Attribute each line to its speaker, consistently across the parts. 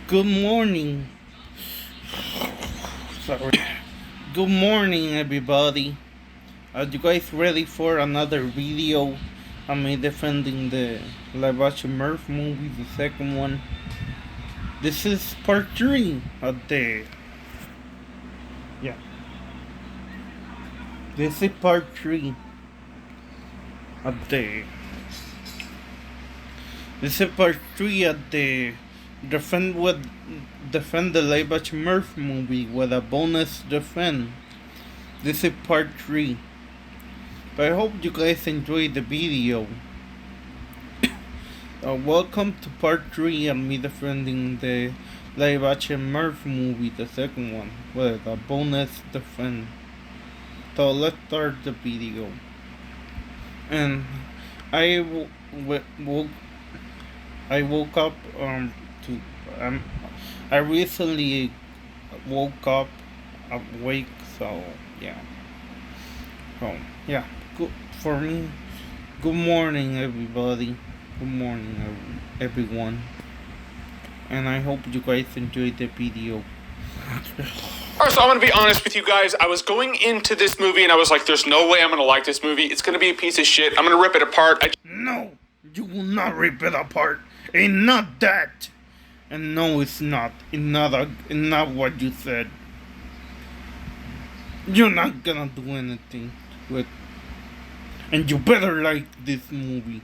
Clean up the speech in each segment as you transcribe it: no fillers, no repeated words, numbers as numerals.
Speaker 1: Good morning. Sorry. Good morning, everybody. Are you guys ready for another video? I'm defending the live action SMURFS movie, the second one. This is part 3 of the. Yeah. This is part 3 of the. This is part 3 of the. Defend the live action SMURFS movie with a bonus defend. This is part 3. But I hope you guys enjoyed the video. Welcome to part 3 of me defending the live action SMURFS movie, the second one, with a bonus defend. So let's start the video. And I woke up to I recently woke up awake, so yeah. So yeah, good for me. Good morning, everybody. Good morning, everyone. And I hope you guys enjoyed the video.
Speaker 2: Alright, so I'm going to be honest with you guys. I was going into this movie and I was like, there's no way I'm going to like this movie. It's going to be a piece of shit. I'm going to rip it apart.
Speaker 1: No, you will not rip it apart. Ain't not that. And no, it's not. It's not what you said. You're not gonna do anything to it. And you better like this movie.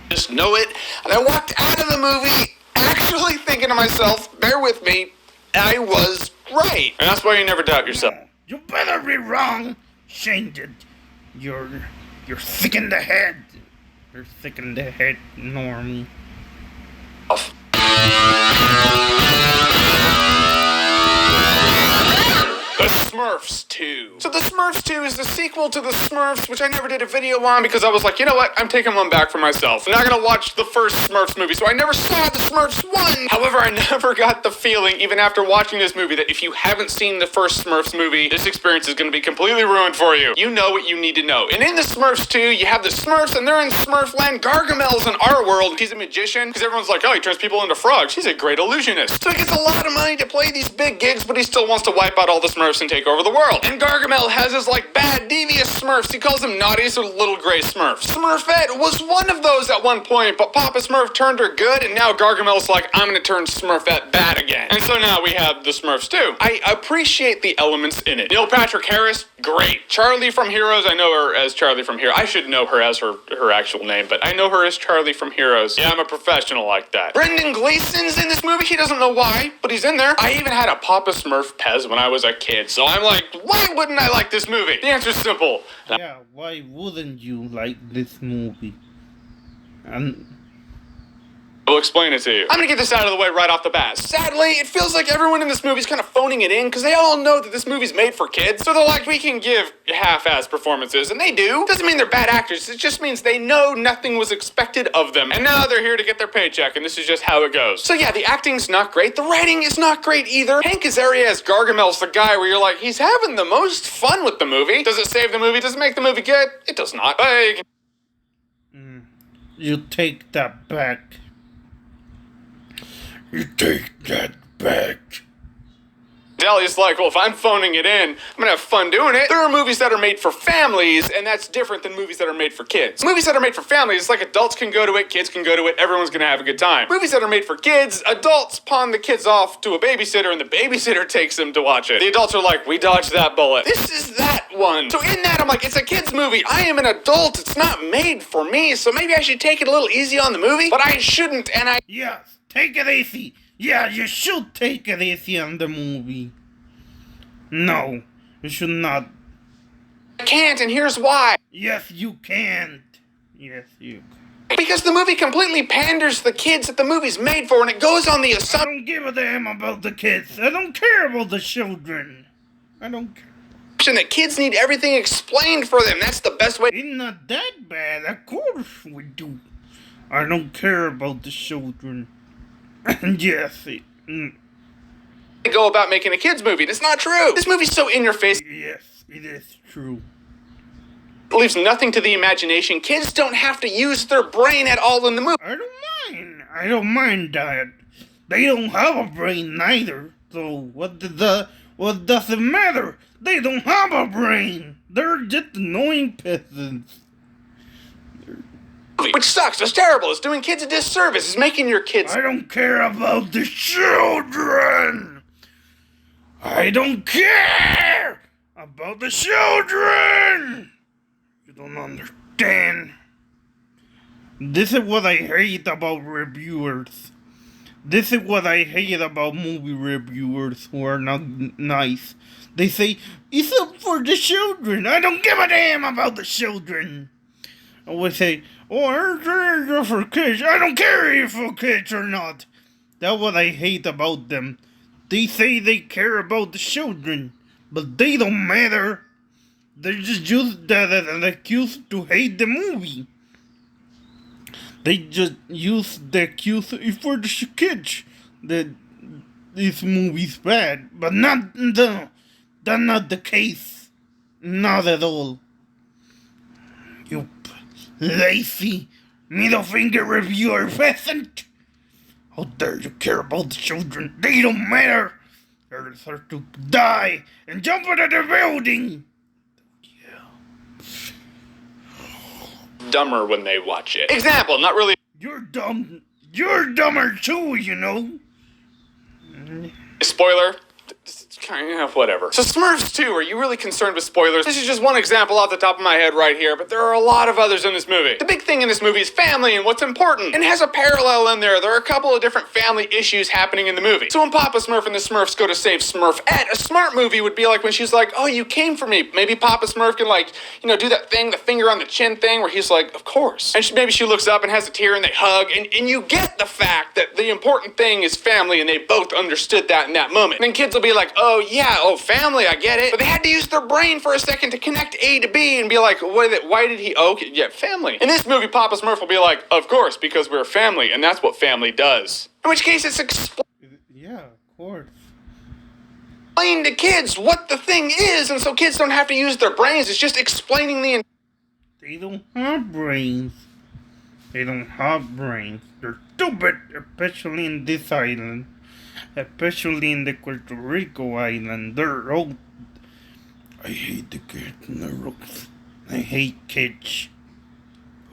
Speaker 2: Just know it. And I walked out of the movie actually thinking to myself, bear with me, I was right. And that's why you never doubt yourself.
Speaker 1: No, you better be wrong. Change it. You're sick in the head. You're sick in the head, Normie.
Speaker 2: The SMURFS 2. So the SMURFS 2 is the sequel to the SMURFS, which I never did a video on because I was like, you know what, I'm taking one back for myself. I'm not gonna watch the first SMURFS movie, so I never saw the SMURFS 1. However, I never got the feeling, even after watching this movie, that if you haven't seen the first SMURFS movie, this experience is gonna be completely ruined for you. You know what you need to know. And in the SMURFS 2, you have the Smurfs, and they're in Smurfland. Gargamel's in our world. He's a magician, because everyone's like, oh, he turns people into frogs. He's a great illusionist. So he gets a lot of money to play these big gigs, but he still wants to wipe out all the Smurfs and take over the world. And Gargamel has his, bad, devious Smurfs. He calls them naughty, so little gray Smurfs. Smurfette was one of those at one point, but Papa Smurf turned her good, and now Gargamel's like, I'm gonna turn Smurfette bad again. And so now we have the Smurfs too. I appreciate the elements in it. Neil Patrick Harris, great. Charlie from Heroes, I know her as Charlie from Heroes. I should know her as her actual name, but I know her as Charlie from Heroes. Yeah, I'm a professional like that. Brendan Gleeson's in this movie. He doesn't know why, but he's in there. I even had a Papa Smurf Pez when I was a kid, so I'm like, why wouldn't I like this movie? The answer's simple.
Speaker 1: Yeah, why wouldn't you like this movie? And
Speaker 2: I'll explain it to you. I'm gonna get this out of the way right off the bat. Sadly, it feels like everyone in this movie's kind of phoning it in because they all know that this movie's made for kids. So they're like, we can give half-ass performances, and they do. Doesn't mean they're bad actors. It just means they know nothing was expected of them. And now they're here to get their paycheck, and this is just how it goes. So yeah, the acting's not great. The writing is not great either. Hank Azaria as Gargamel's the guy where you're like, he's having the most fun with the movie. Does it save the movie? Does it make the movie good? It does not.
Speaker 1: you take that back. You take that back.
Speaker 2: Delia's like, well, if I'm phoning it in, I'm gonna have fun doing it. There are movies that are made for families, and that's different than movies that are made for kids. Movies that are made for families, it's like adults can go to it, kids can go to it, everyone's gonna have a good time. Movies that are made for kids, adults pawn the kids off to a babysitter, and the babysitter takes them to watch it. The adults are like, we dodged that bullet. This is that one. So in that, I'm like, it's a kid's movie. I am an adult. It's not made for me, so maybe I should take it a little easy on the movie, but I shouldn't, and I...
Speaker 1: Yes. Take it easy. Yeah, you should take it easy on the movie. No, you should not.
Speaker 2: I can't, and here's why.
Speaker 1: Yes, you can't. Yes, you can.
Speaker 2: Because the movie completely panders the kids that the movie's made for, and it goes on the
Speaker 1: I
Speaker 2: assumption
Speaker 1: don't give a damn about the kids. I don't care about the children. I don't care.
Speaker 2: that kids need everything explained for them. That's the best way.
Speaker 1: It's not that bad. Of course we do. I don't care about the children. And yes,
Speaker 2: go about making a kids movie. It's not true. This movie's so in your face.
Speaker 1: Yes, it is true.
Speaker 2: It leaves nothing to the imagination. Kids don't have to use their brain at all in the movie.
Speaker 1: I don't mind that. They don't have a brain neither. So what does it matter? They don't have a brain. They're just annoying peasants.
Speaker 2: Which sucks. It's terrible. It's doing kids a disservice. It's making your kids.
Speaker 1: I don't care about the children. I don't care about the children. You don't understand. This is what I hate about reviewers. This is what I hate about movie reviewers who are not nice. They say, it's up for the children. I don't give a damn about the children. I would say, oh, it's for kids. I don't care if for kids or not. That's what I hate about them. They say they care about the children, but they don't matter. They just use that as an excuse to hate the movie. They just use the excuse for the kids that this movie's bad, but that's not the case. Not at all. You lazy middle finger reviewer peasant. How dare you care about the children? They don't matter. They're there to die and jump out of the building.
Speaker 2: Dumber when they watch it. Example, not really.
Speaker 1: You're dumb. You're dumber too, you know.
Speaker 2: Spoiler. It's kind of whatever. So Smurfs 2, are you really concerned with spoilers? This is just one example off the top of my head right here, but there are a lot of others in this movie. The big thing in this movie is family and what's important. And it has a parallel in there. There are a couple of different family issues happening in the movie. So when Papa Smurf and the Smurfs go to save Smurfette, a smart movie would be like when she's like, oh, you came for me. Maybe Papa Smurf can do that thing, the finger on the chin thing, where he's like, of course. And maybe she looks up and has a tear and they hug, and you get the fact that the important thing is family, and they both understood that in that moment. And then kids will be like, oh, yeah, family, I get it. But they had to use their brain for a second to connect A to B and be like, why did he, yeah, family. In this movie, Papa Smurf will be like, of course, because we're family, and that's what family does. In which case, it's
Speaker 1: yeah, of course.
Speaker 2: Explain to kids what the thing is, and so kids don't have to use their brains. It's just explaining
Speaker 1: They don't have brains. They don't have brains. They're stupid, especially in this island. Especially in the Puerto Rico island. They're all... I hate the kids in the rooks. I hate kids.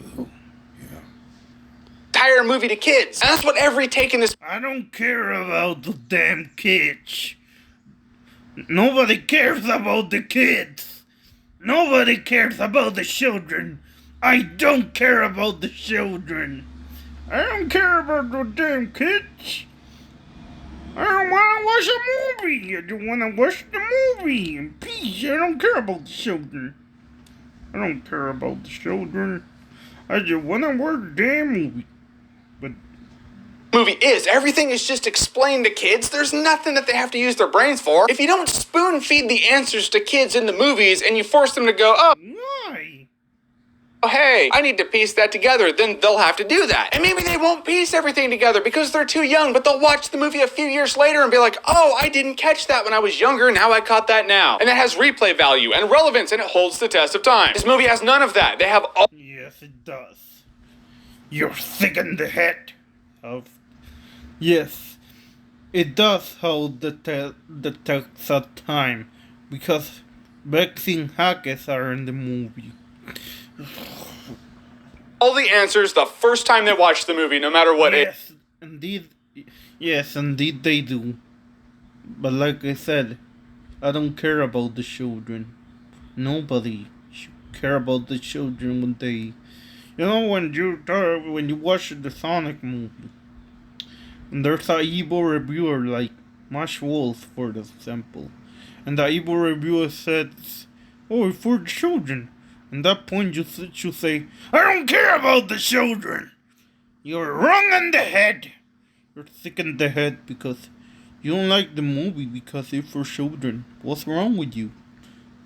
Speaker 1: Oh, yeah.
Speaker 2: Entire movie to kids. And that's what every take in this...
Speaker 1: I don't care about the damn kids. Nobody cares about the kids. Nobody cares about the children. I don't care about the children. I don't care about the damn kids. I don't want to watch a movie. I just want to watch the movie in peace. I don't care about the children. I don't care about the children. I just want to watch the damn movie. But
Speaker 2: movie is. Everything is just explained to kids. There's nothing that they have to use their brains for. If you don't spoon feed the answers to kids in the movies and you force them to go, oh,
Speaker 1: why?
Speaker 2: Oh, hey, I need to piece that together, then they'll have to do that. And maybe they won't piece everything together because they're too young, but they'll watch the movie a few years later and be like, oh, I didn't catch that when I was younger, now I caught that now. And that has replay value and relevance, and it holds the test of time. This movie has none of that. They have all...
Speaker 1: Yes, it does. You're sick in the head of... Yes, it does hold the test of time because vaccine hackers are in the movie.
Speaker 2: All the answers the first time they watch the movie, no matter what
Speaker 1: yes, indeed. Yes, indeed they do. But like I said, I don't care about the children. Nobody should care about the children when they... You know, when you watch the Sonic movie, and there's an evil reviewer like Mash Wolf, for example, and the evil reviewer says, oh, it's for the children. At that point, you should say, I don't care about the children. You're wrong in the head. You're sick in the head because you don't like the movie because it's for children. What's wrong with you?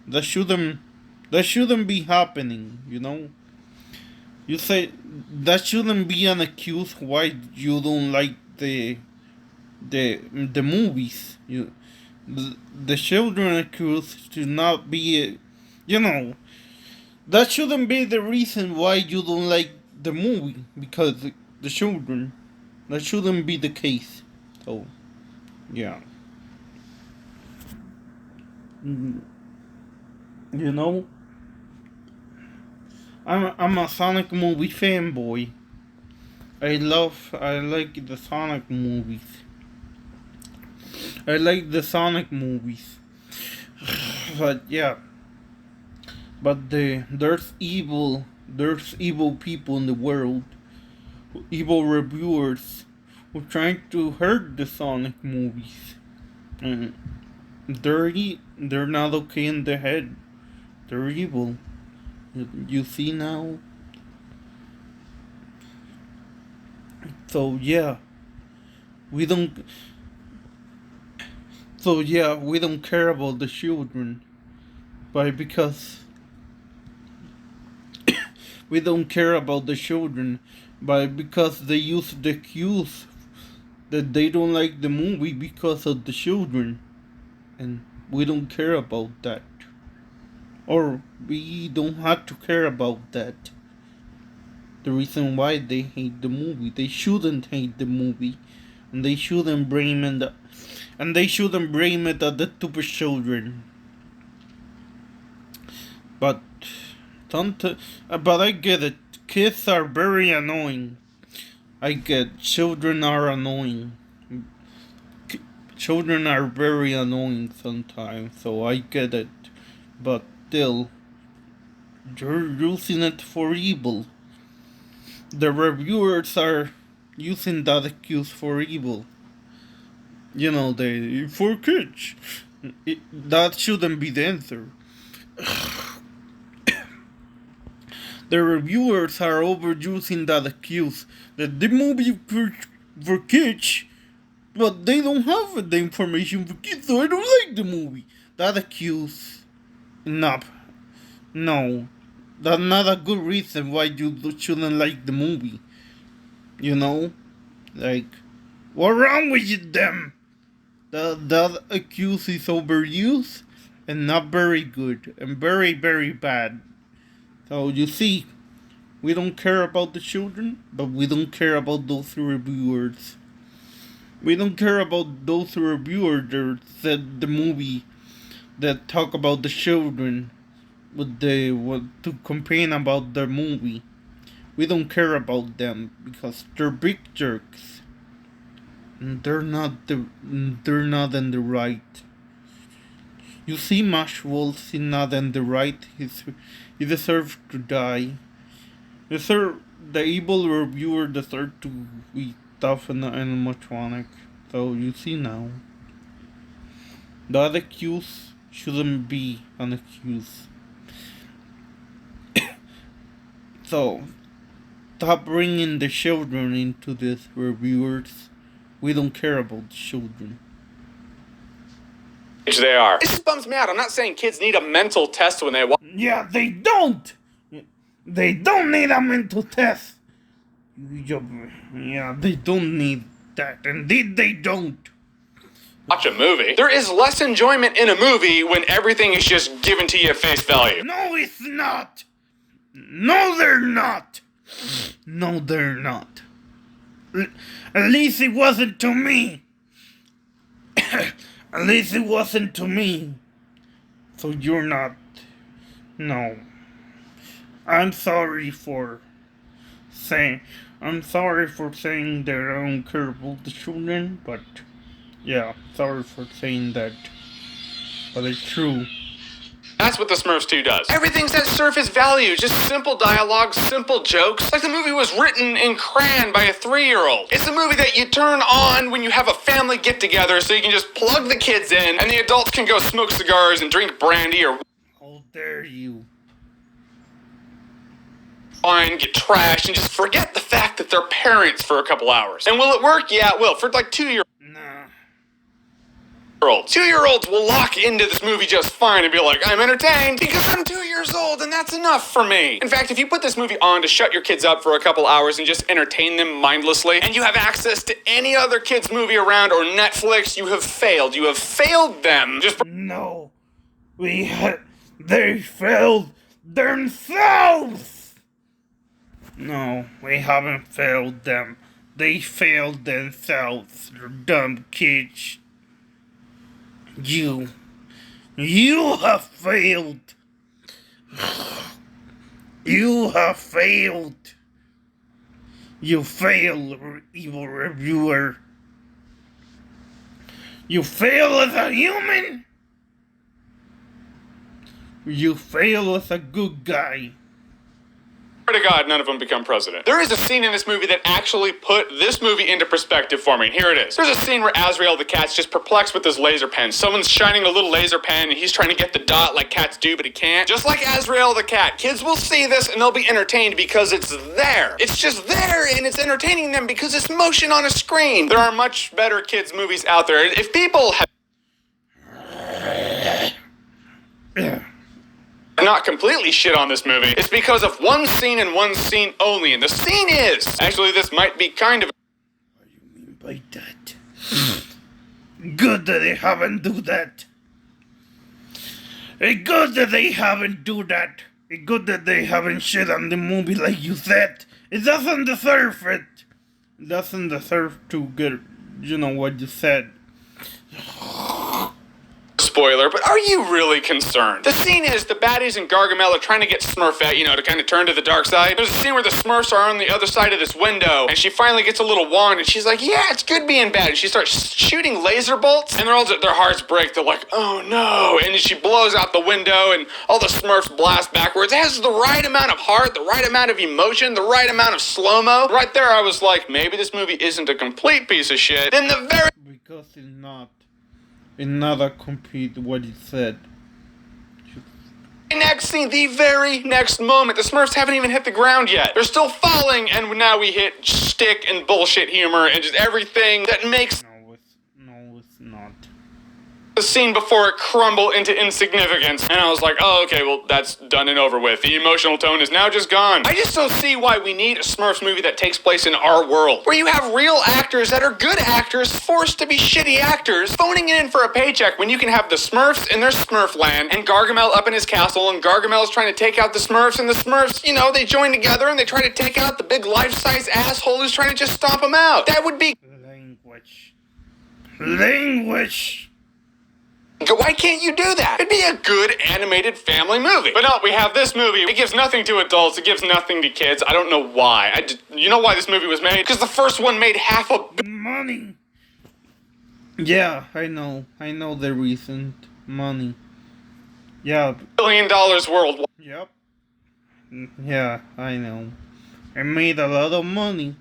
Speaker 1: That shouldn't be happening, you know? You say that shouldn't be an excuse why you don't like the movies. The children excuse should not be, you know. That shouldn't be the reason why you don't like the movie, because the children. That shouldn't be the case. So, yeah. Mm, You know, I'm a Sonic movie fanboy. I like the Sonic movies. I like the Sonic movies. But yeah, there's evil people in the world, evil reviewers who trying to hurt the Sonic movies. And they're not okay in the head. They're evil. You see now? So yeah, we don't we don't care about the children. But because we don't care about the children, but because they use the excuse that they don't like the movie because of the children, and we don't care about that, or we don't have to care about that. The reason why they hate the movie, they shouldn't hate the movie, and they shouldn't blame it, at the stupid children. But but I get it. Kids are very annoying. I get children are annoying. Children are very annoying sometimes, so I get it. But still, you're using it for evil. The reviewers are using that excuse for evil. You know, they for kids. That shouldn't be the answer. The reviewers are overusing that excuse that the movie for kids, but they don't have the information for kids, so I don't like the movie. That excuse, no, no, that's not a good reason why you shouldn't like the movie. You know, like, what's wrong with them? That excuse is overused and not very good and very very bad. So you see, we don't care about the children, but we don't care about those reviewers. We don't care about those reviewers that said the movie that talk about the children with the what to complain about the movie. We don't care about them because they're big jerks. And they're not in the right. You see Mashwell is not in the right. He deserves to die. The evil reviewer deserves to be tough and animatronic. So you see now. That accuse shouldn't be an accuse. So stop bringing the children into this reviewers. We don't care about the children.
Speaker 2: They are. It just bums me out. I'm not saying kids need a mental test when they watch.
Speaker 1: Yeah, they don't! They don't need a mental test! Yeah, they don't need that. Indeed, they don't.
Speaker 2: Watch a movie. There is less enjoyment in a movie when everything is just given to you at face value.
Speaker 1: No, it's not! No, they're not! No, they're not. At least it wasn't to me. At least it wasn't to me. So you're not. No. I'm sorry for saying that I don't care about the children, but yeah, sorry for saying that. But it's true.
Speaker 2: That's what the Smurfs 2 does. Everything's at surface value, just simple dialogue, simple jokes. Like the movie was written in crayon by a 3-year-old. It's a movie that you turn on when you have a family get-together so you can just plug the kids in and the adults can go smoke cigars and drink brandy or
Speaker 1: How dare you?
Speaker 2: wine, get trashed, and just forget the fact that they're parents for a couple hours. And will it work? Yeah, it will. For like 2-year-olds.
Speaker 1: Nah.
Speaker 2: 2-year-olds will lock into this movie just fine and be like, I'm entertained because I'm 2 years old and that's enough for me. In fact, if you put this movie on to shut your kids up for a couple hours and just entertain them mindlessly, and you have access to any other kids movie around or Netflix, you have failed. You have failed them.
Speaker 1: No. They failed themselves! No, we haven't failed them. They failed themselves, dumb kids. You have failed. You have failed. You fail, evil reviewer. You fail as a human. You fail as a good guy.
Speaker 2: Swear to God, none of them become president. There is a scene in this movie that actually put this movie into perspective for me. Here it is. There's a scene where Azrael the cat's just perplexed with his laser pen. Someone's shining a little laser pen and he's trying to get the dot like cats do, but he can't. Just like Azrael the cat, kids will see this and they'll be entertained because it's there. It's just there and it's entertaining them because it's motion on a screen. There are much better kids movies out there. If people have not completely shit on this movie, it's because of one scene and one scene only, and the scene is... Actually, this might be kind of...
Speaker 1: What do you mean by that? Good that they haven't do that. It's good that they haven't do that. It's good that they haven't shit on the movie like you said. It doesn't deserve it. It doesn't deserve to get, you know what you said.
Speaker 2: Spoiler, but are you really concerned? The scene is the baddies and Gargamel are trying to get Smurfette, to kind of turn to the dark side. There's a scene where the Smurfs are on the other side of this window, and she finally gets a little wand, and she's like, yeah, it's good being bad. And she starts shooting laser bolts, and their hearts break. They're like, oh no. And she blows out the window, and all the Smurfs blast backwards. It has the right amount of heart, the right amount of emotion, the right amount of slow-mo. Right there, I was like, maybe this movie isn't a complete piece of shit. Then the very...
Speaker 1: Because it's not. It's not a complete what he said.
Speaker 2: Next scene, the very next moment, the Smurfs haven't even hit the ground yet. They're still falling, and now we hit shtick and bullshit humor and just everything that makes
Speaker 1: No, it's not.
Speaker 2: the scene before it crumble into insignificance. And I was like, oh, okay, well, that's done and over with. The emotional tone is now just gone. I just don't see why we need a Smurfs movie that takes place in our world, where you have real actors that are good actors forced to be shitty actors, phoning it in for a paycheck when you can have the Smurfs in their Smurf land and Gargamel up in his castle, and Gargamel is trying to take out the Smurfs, and the Smurfs, they join together and they try to take out the big life-size asshole who's trying to just stomp him out. That would be...
Speaker 1: Language!
Speaker 2: Why can't you do that? It'd be a good animated family movie. But no, we have this movie. It gives nothing to adults. It gives nothing to kids. I don't know why. You know why this movie was made? Because the first one made
Speaker 1: money. Yeah, I know. I know the reason. Money. Yeah.
Speaker 2: $1 billion worldwide.
Speaker 1: Yep. Yeah, I know. I made a lot of money.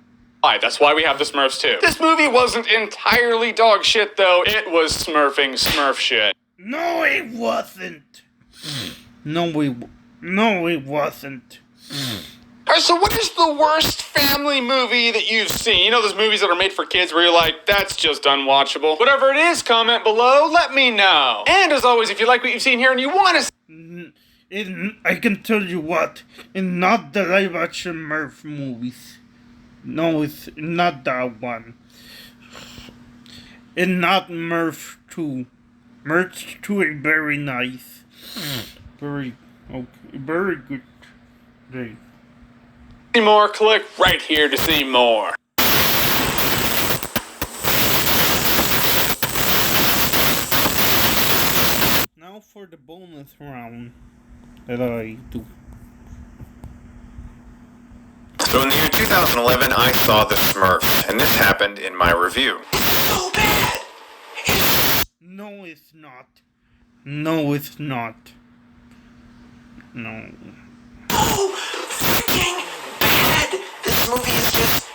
Speaker 2: That's why we have the Smurfs too. This movie wasn't entirely dog shit, though. It was smurfing Smurf shit.
Speaker 1: No, it wasn't. No, it wasn't.
Speaker 2: Alright, so what is the worst family movie that you've seen? You know those movies that are made for kids where you're like, that's just unwatchable. Whatever it is, comment below, let me know. And as always, if you like what you've seen here and you want to...
Speaker 1: I can tell you what, it's not the live-action Smurf movies. No, it's not that one. It's not Smurf 2. Smurf 2 is very nice. Very good. Day.
Speaker 2: See more? Click right here to see more.
Speaker 1: Now for the bonus round that I do.
Speaker 3: So in the year 2011, I saw The Smurfs, and this happened in my review.
Speaker 2: So bad!
Speaker 1: No, it's not. No, it's not. No.
Speaker 2: Oh, freaking bad! This movie is just...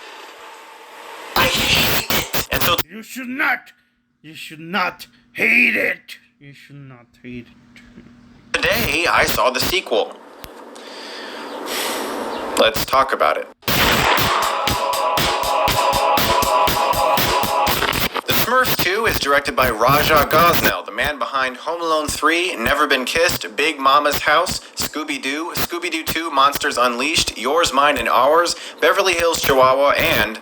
Speaker 2: I hate it!
Speaker 3: And so
Speaker 1: You should not hate it. You should not hate it.
Speaker 3: today, I saw the sequel. Let's talk about it. The Smurfs 2 is directed by Raja Gosnell, the man behind Home Alone 3, Never Been Kissed, Big Mama's House, Scooby-Doo, Scooby-Doo 2, Monsters Unleashed, Yours, Mine, and Ours, Beverly Hills Chihuahua, and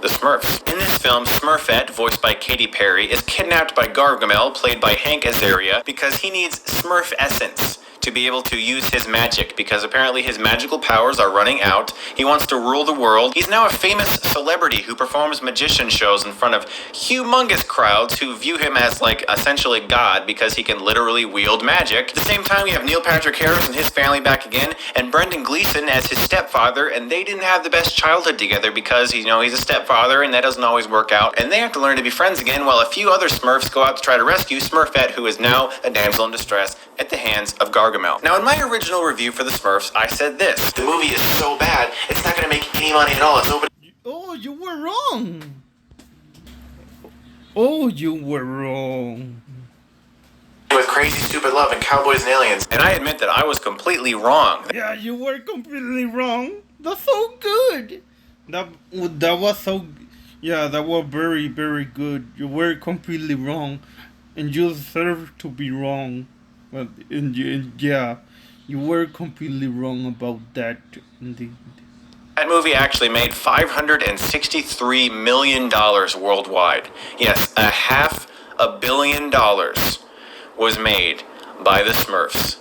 Speaker 3: The Smurfs. In this film, Smurfette, voiced by Katy Perry, is kidnapped by Gargamel, played by Hank Azaria, because he needs Smurf essence to be able to use his magic, because apparently his magical powers are running out. He wants to rule the world. He's now a famous celebrity who performs magician shows in front of humongous crowds who view him as, like, essentially God, because he can literally wield magic. At the same time, we have Neil Patrick Harris and his family back again, and Brendan Gleeson as his stepfather, and they didn't have the best childhood together because, he's a stepfather, and that doesn't always work out, and they have to learn to be friends again, while a few other Smurfs go out to try to rescue Smurfette, who is now a damsel in distress at the hands of Gargamel. Now, in my original review for the Smurfs, I said this: the movie is so bad, it's not going to make any money at all.
Speaker 1: Oh, you were wrong. Oh, you were wrong.
Speaker 3: With crazy, stupid love and cowboys and aliens. And I admit that I was completely wrong.
Speaker 1: Yeah, you were completely wrong. That's so good. That was so. Yeah, that was very, very good. You were completely wrong, and you deserve to be wrong. But yeah, you were completely wrong about that. Indeed.
Speaker 3: That movie actually made $563 million worldwide. Yes, $500 million was made by the Smurfs.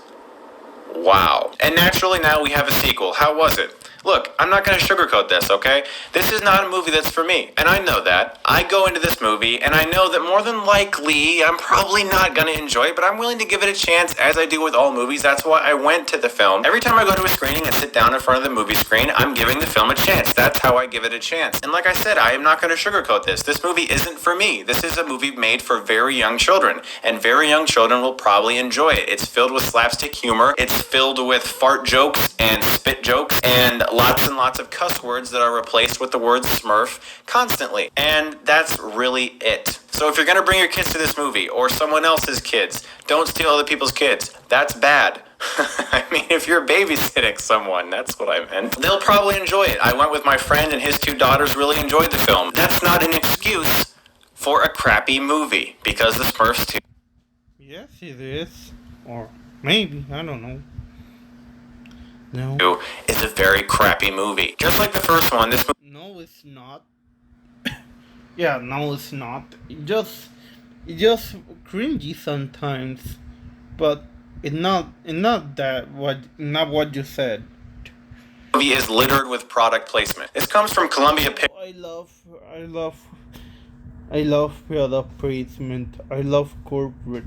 Speaker 3: Wow. And naturally now we have a sequel. How was it? Look, I'm not going to sugarcoat this, okay? This is not a movie that's for me, and I know that. I go into this movie, and I know that more than likely, I'm probably not going to enjoy it, but I'm willing to give it a chance, as I do with all movies. That's why I went to the film. Every time I go to a screening and sit down in front of the movie screen, I'm giving the film a chance. That's how I give it a chance. And like I said, I am not going to sugarcoat this. This movie isn't for me. This is a movie made for very young children, and very young children will probably enjoy it. It's filled with slapstick humor. It's filled with fart jokes and spit jokes, and lots and lots of cuss words that are replaced with the word Smurf constantly. And that's really it. So if you're going to bring your kids to this movie, or someone else's kids, don't steal other people's kids. That's bad. I mean, if you're babysitting someone, that's what I meant. They'll probably enjoy it. I went with my friend and his two daughters really enjoyed the film. That's not an excuse for a crappy movie, because the Smurfs 2...
Speaker 1: Yes, it is. Or maybe, I don't know. No.
Speaker 3: It's a very crappy movie. Just like the first one, this movie...
Speaker 1: No, it's not. Yeah, no, it's not. It just cringy sometimes, but it's not what you said.
Speaker 3: Movie is littered with product placement. This comes from Columbia Pictures.
Speaker 1: I love product placement. I love corporate.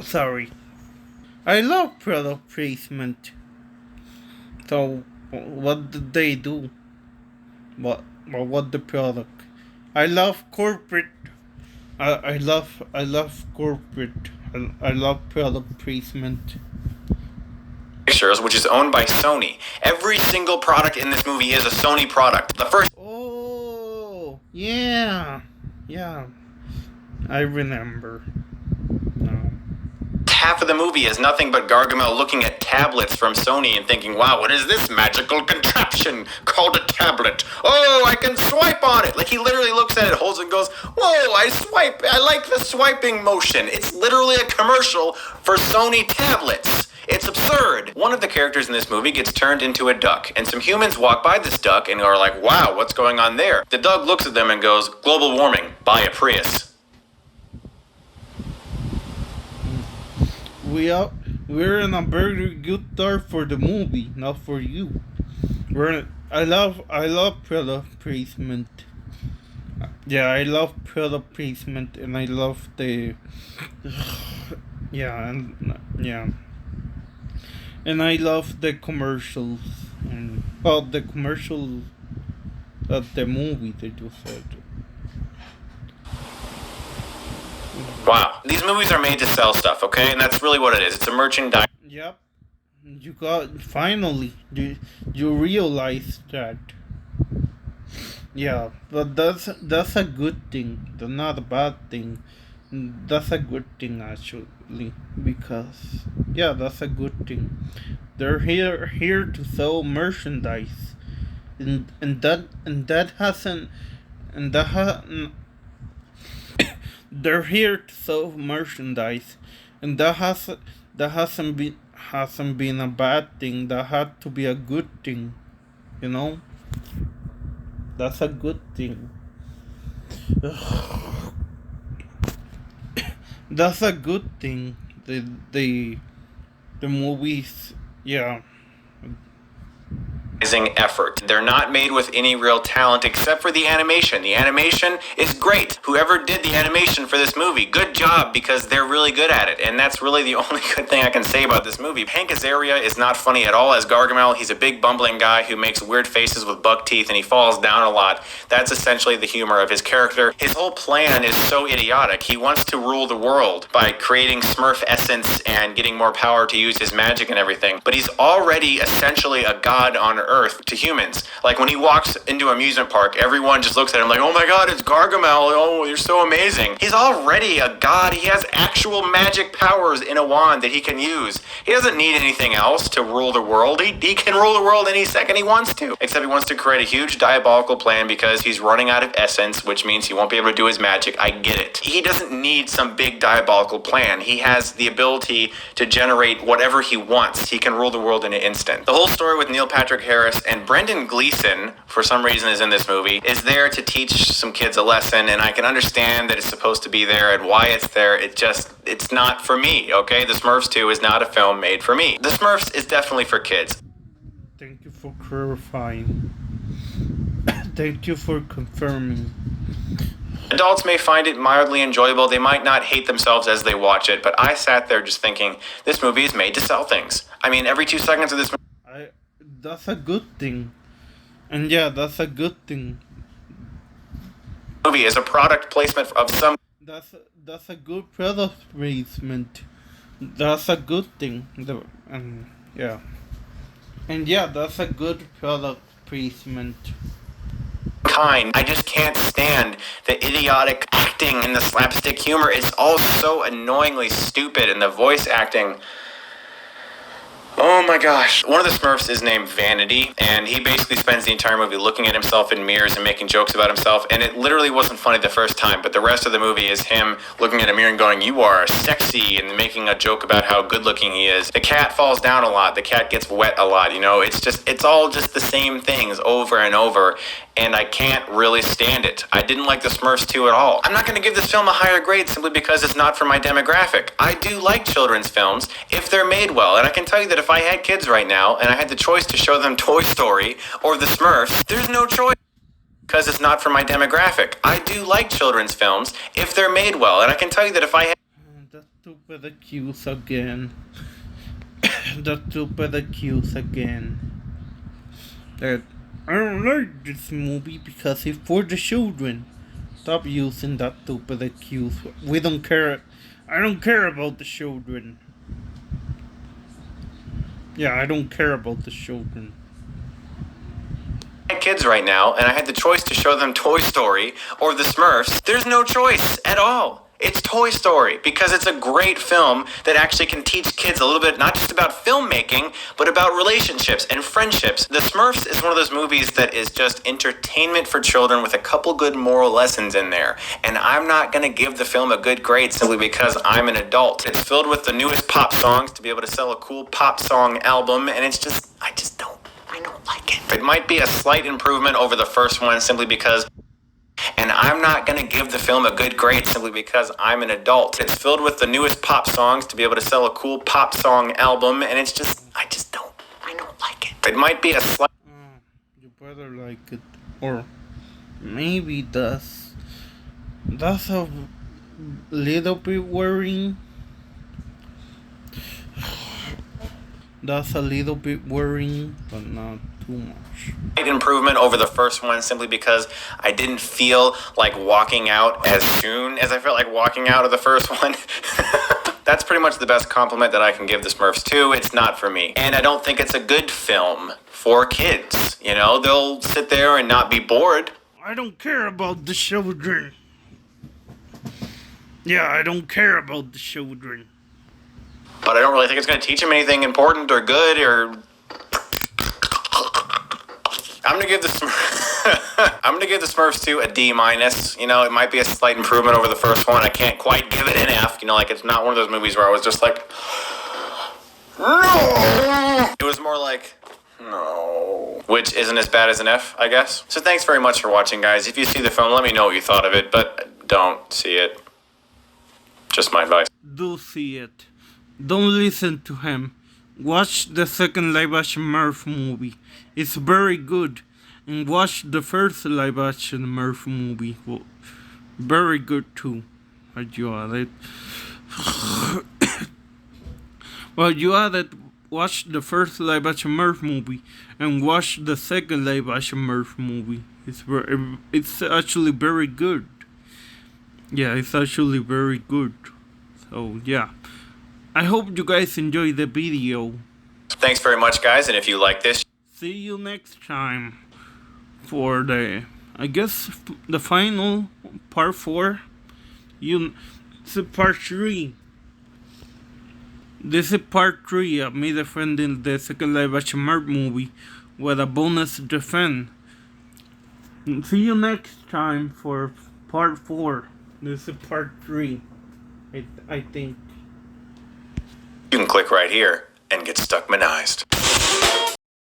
Speaker 1: Sorry. I love product placement. So, what did they do? What the product? I love corporate. I love corporate. I love product placement.
Speaker 3: Pictures, which is owned by Sony. Every single product in this movie is a Sony product. The first...
Speaker 1: Oh, yeah. I remember. No.
Speaker 3: Half of the movie is nothing but Gargamel looking at tablets from Sony and thinking, wow, what is this magical contraption called a tablet? Oh, I can swipe on it. Like, he literally looks at it, holds it, and goes, whoa, I swipe. I like the swiping motion. It's literally a commercial for Sony tablets. It's absurd. One of the characters in this movie gets turned into a duck, and some humans walk by this duck and are like, wow, what's going on there? The duck looks at them and goes, global warming, buy a Prius.
Speaker 1: We're in a very good start for the movie, not for you. I love product placement. Yeah, I love product placement, and I love the and I love the commercials and the commercial of the movie that you said.
Speaker 3: Wow. These movies are made to sell stuff, okay? And that's really what it is. It's a merchandise.
Speaker 1: Yep. You finally you realize that. Yeah, but that's a good thing. That's not a bad thing. That's a good thing actually, because that's a good thing. They're here to sell merchandise, and that hasn't and that ha- they're here to sell merchandise, and that hasn't been a bad thing. That had to be a good thing, you know. That's a good thing. That's a good thing. the movies, yeah.
Speaker 3: Effort. They're not made with any real talent except for the animation. The animation is great. Whoever did the animation for this movie, good job, because they're really good at it. And that's really the only good thing I can say about this movie. Hank Azaria is not funny at all as Gargamel. He's a big bumbling guy who makes weird faces with buck teeth and he falls down a lot. That's essentially the humor of his character. His whole plan is so idiotic. He wants to rule the world by creating Smurf essence and getting more power to use his magic and everything. But he's already essentially a god on Earth to humans. Like when he walks into an amusement park, everyone just looks at him like, oh my god, it's Gargamel, oh, you're so amazing. He's already a god. He has actual magic powers in a wand that he can use. He doesn't need anything else to rule the world. He can rule the world any second he wants to. Except he wants to create a huge diabolical plan because he's running out of essence, which means he won't be able to do his magic. I get it. He doesn't need some big diabolical plan. He has the ability to generate whatever he wants. He can rule the world in an instant. The whole story with Neil Patrick Harris and Brendan Gleeson, for some reason, is in this movie, is there to teach some kids a lesson, and I can understand that it's supposed to be there and why it's there. It's not for me, okay? The Smurfs 2 is not a film made for me. The Smurfs is definitely for kids.
Speaker 1: Thank you for clarifying. Thank you for confirming.
Speaker 3: Adults may find it mildly enjoyable. They might not hate themselves as they watch it, but I sat there just thinking, this movie is made to sell things. I mean, every 2 seconds of this
Speaker 1: That's a good thing. And yeah, that's a good thing.
Speaker 3: movie is a product placement of some...
Speaker 1: That's a good product placement. That's a good thing. Yeah. And yeah, that's a good product placement.
Speaker 3: kind. I just can't stand the idiotic acting and the slapstick humor. It's all so annoyingly stupid, and the voice acting... Oh my gosh. One of the Smurfs is named Vanity, and he basically spends the entire movie looking at himself in mirrors and making jokes about himself, and it literally wasn't funny the first time, but the rest of the movie is him looking at a mirror and going, "You are sexy," and making a joke about how good looking he is. The cat falls down a lot. The cat gets wet a lot, you know? It's all just the same things over and over, and I can't really stand it. I didn't like the Smurfs 2 at all. I'm not going to give this film a higher grade simply because it's not for my demographic. I do like children's films if they're made well, and I can tell you that if I had kids right now and I had the choice to show them Toy Story or the Smurfs, there's no choice because it's not for my demographic. I do like children's films if they're made well, and I can tell you that if I had...
Speaker 1: That stupid accuse again. That stupid accuse again. That I don't like this movie because it's for the children. Stop using that stupid excuse. We don't care. I don't care about the children. Yeah, I don't care about the children.
Speaker 3: I had kids right now, and I had the choice to show them Toy Story or the Smurfs. There's no choice at all. It's Toy Story because it's a great film that actually can teach kids a little bit, not just about filmmaking, but about relationships and friendships. The Smurfs is one of those movies that is just entertainment for children with a couple good moral lessons in there. And I'm not going to give the film a good grade simply because I'm an adult. It's filled with the newest pop songs to be able to sell a cool pop song album, and I don't like it. It might be a slight improvement over the first one simply because... And I'm not going to give the film a good grade simply because I'm an adult. It's filled with the newest pop songs to be able to sell a cool pop song album, and I don't like it. It might be a slight...
Speaker 1: You better like it. Or maybe that's a little bit worrying. That's a little bit worrying, but not too much.
Speaker 3: Improvement over the first one simply because I didn't feel like walking out as soon as I felt like walking out of the first one. That's pretty much the best compliment that I can give the Smurfs 2. It's not for me. And I don't think it's a good film for kids. You know, they'll sit there and not be bored.
Speaker 1: I don't care about the children. Yeah, I don't care about the children.
Speaker 3: But I don't really think it's going to teach them anything important or good or... I'm gonna give the Smurfs 2 a D-. You know, it might be a slight improvement over the first one. I can't quite give it an F. You know, like it's not one of those movies where I was just like, no. It was more like, no. Which isn't as bad as an F, I guess. So thanks very much for watching, guys. If you see the film, let me know what you thought of it, but don't see it. Just my advice.
Speaker 1: Do see it. Don't listen to him. watch the second live action Smurf movie. It's very good. And watch the first live action Smurf movie. Well, very good too. But you added. Well, you added. Watch the first live action Smurf movie and watch the second live action Smurf movie. It's actually very good. Yeah, it's actually very good. So yeah, I hope you guys enjoy the video.
Speaker 3: Thanks very much, guys, and if you like this,
Speaker 1: See you next time for the, I guess, the final part 4. It's part 3. This is part 3 of me defending the second live action Smurf movie with a bonus defend. See you next time for part 4. This is part 3. I think.
Speaker 3: you can click right here and get Stuckmanized.